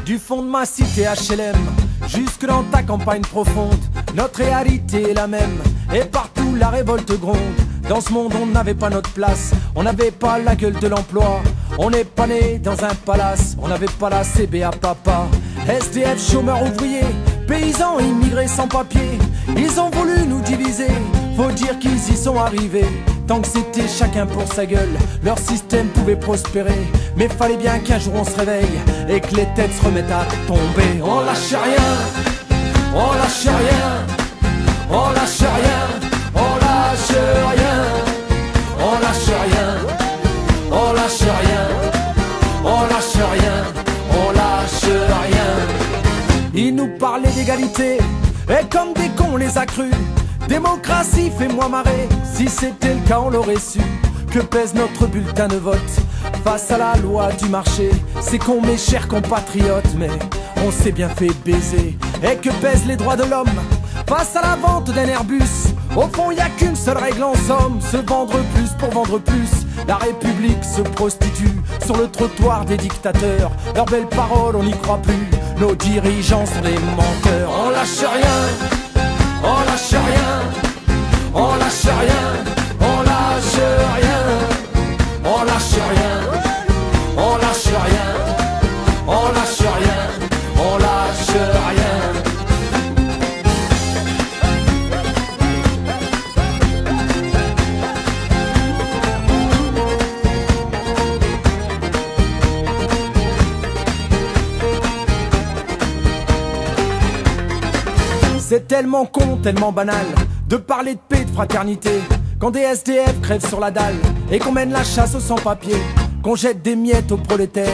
Du fond de ma cité HLM jusque dans ta campagne profonde, notre réalité est la même, et partout la révolte gronde. Dans ce monde on n'avait pas notre place, on n'avait pas la gueule de l'emploi. On n'est pas né dans un palace, on n'avait pas la CBA papa. SDF, chômeurs, ouvriers, paysans, immigrés sans papier. Ils ont voulu nous diviser, faut dire qu'ils y sont arrivés. Tant que c'était chacun pour sa gueule, leur système pouvait prospérer. Mais fallait bien qu'un jour on se réveille et que les têtes se remettent à tomber. On lâche rien, on lâche rien, on lâche rien, on lâche rien, on lâche rien, on lâche rien, on lâche rien, on lâche rien. Ils nous parlaient d'égalité et comme des cons on les a crus. Démocratie, fais-moi marrer, si c'était le cas on l'aurait su. Que pèse notre bulletin de vote face à la loi du marché? C'est con mes chers compatriotes, mais on s'est bien fait baiser. Et que pèsent les droits de l'homme face à la vente d'un Airbus? Au fond y a qu'une seule règle en somme, se vendre plus pour vendre plus. La République se prostitue sur le trottoir des dictateurs. Leurs belles paroles on n'y croit plus, nos dirigeants sont des menteurs. On lâche rien, on lâche rien, on lâche rien, on lâche rien, on lâche rien, on lâche rien, on lâche rien, on lâche rien. C'est tellement con, tellement banal de parler de paix, de fraternité, quand des SDF crèvent sur la dalle et qu'on mène la chasse aux sans-papiers, qu'on jette des miettes aux prolétaires,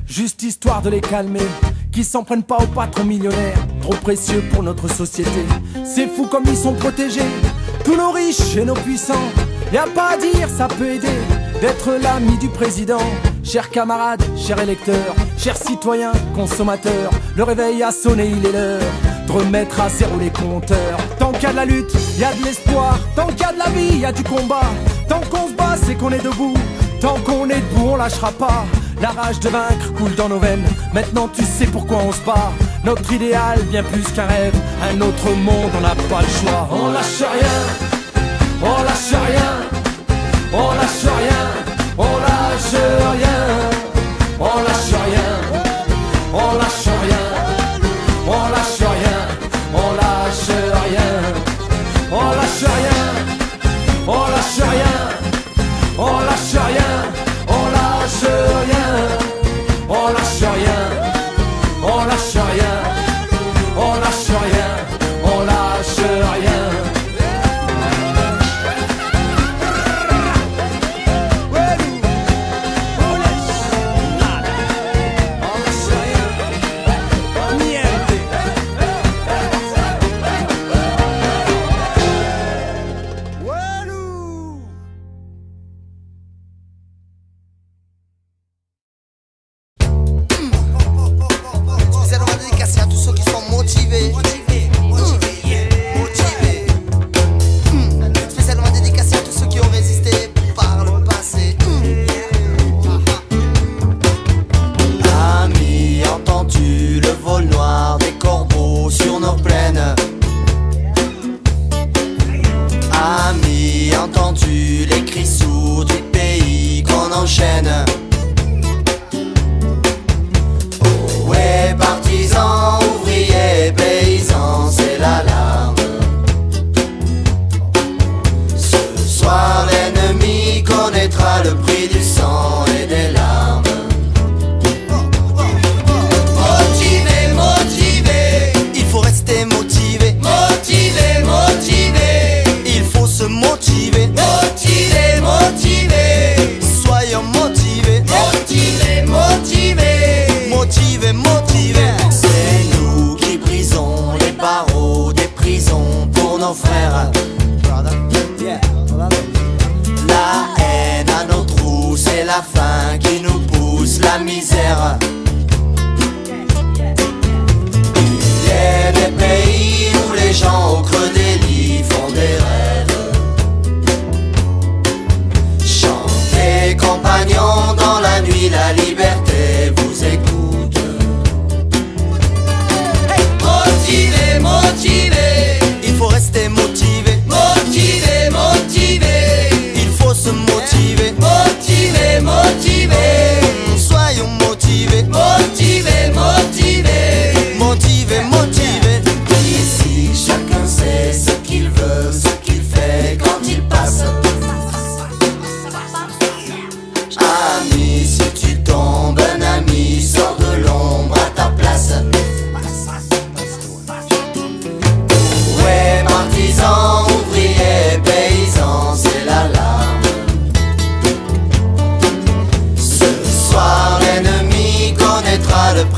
juste histoire de les calmer, qui s'en prennent pas aux patrons millionnaires, trop précieux pour notre société. C'est fou comme ils sont protégés, tous nos riches et nos puissants. Y a pas à dire, ça peut aider d'être l'ami du président. Chers camarades, chers électeurs, chers citoyens, consommateurs, le réveil a sonné, il est l'heure de remettre à zéro les compteurs. Tant qu'il y a de la lutte, il y a de l'espoir. Tant qu'il y a de la vie, il y a du combat. Tant qu'on se bat, c'est qu'on est debout. Tant qu'on est debout, on lâchera pas. La rage de vaincre coule dans nos veines. Maintenant tu sais pourquoi on se bat. Notre idéal, bien plus qu'un rêve. Un autre monde, on n'a pas le choix. On lâche rien, on lâche rien, on lâche rien, on lâche rien, on lâche rien, on lâche rien, on lâche rien, on lâche rien, on lâche rien, on lâche rien, on lâche rien, on lâche rien, on lâche rien, on lâche rien, on lâche rien, on lâche rien.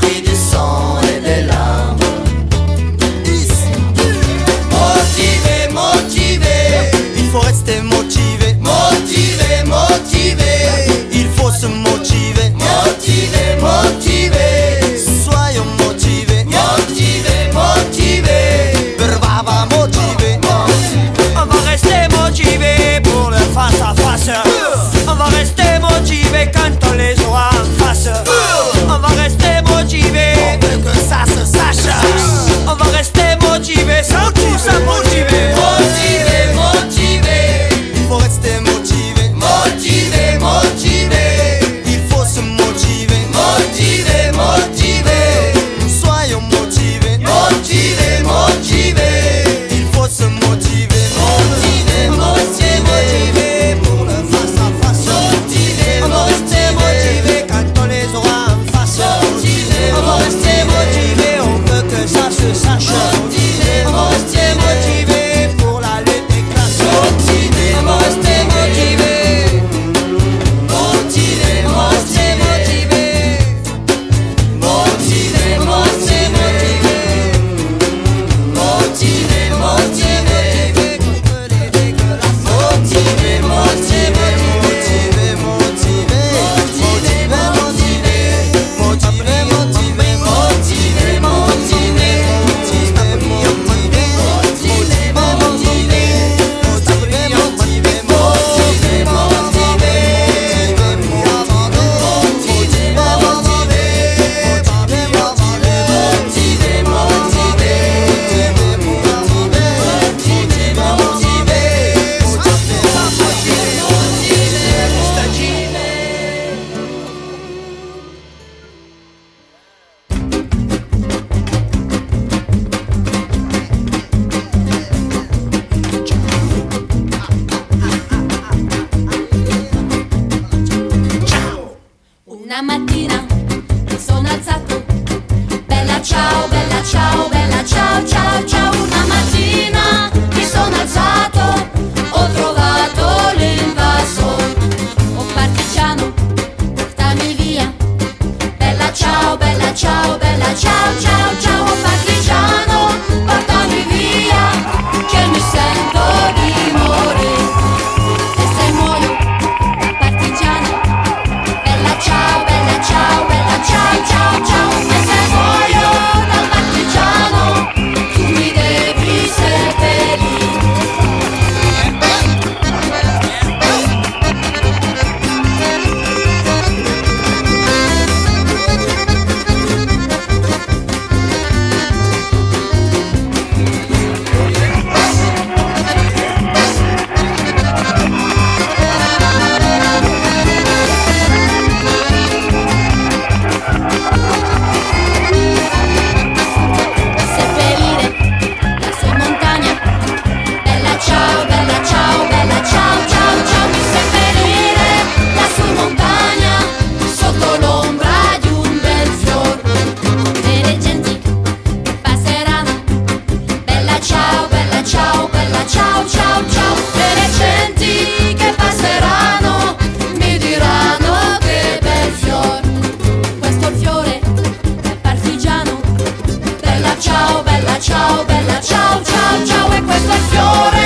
pris du sang et des larmes. Motivé, motivé, il faut rester motivé. motivé, motivé, Il faut se motiver. motivé, motivé, Soyons motivés. motivé, motivé, Brava motivé. On va rester motivé pour le face à face. On va rester motivé quand on les aura en face. On va rester motivé, On veut que ça se sache. on va rester motivé sans tout ça motiver. motivé, motivé, Il faut rester motivé. motivé, motivé, Il faut se motiver. motivé, motivé, Soyons motivés. motivé, motivé, Il faut se motiver. motivé, motivé, Pour le face à face. motivé, On va rester motivé quand on les aura en face. motivé, On va rester motivé, on veut que ça se sache. motivé, On va rester motivé pour la lutte des classes. motivé, On va rester motivé. motivé, On va rester motivé. motivé, motivé, motivé, motivé, Contre les dégueulasses. motivé, motivé, Motivé, motivé. Motivé, motivé. Motivé, motivé. motivé, motivé, Una mattina mi sono alzato, bella ciao, bella ciao, bella ciao, ciao, ciao. Una mattina mi sono alzato, ho trovato l'invaso. Oh partigiano, portami via, bella ciao, bella ciao, bella ciao, ciao, ciao. Oh partigiano, portami via, che mi sento di morire. E se muoio, partigiano, bella ciao, bella ciao, bella ciao, ciao, ciao. E se muoio dal partigiano, tu mi devi seppellire. Seppellire lassù in montagna, bella ciao, bella ciao, bella ciao, ciao, ciao. Mi seppellire lassù in montagna, sotto l'ombra di un bel fior. E le genti che passeranno, bella ciao, bella ciao, bella ciao, ciao, ciao. E le genti che passeranno mi diranno che bel fior. Questo è il fiore del partigiano, bella ciao, bella ciao, bella ciao, ciao, ciao. E questo è il fiore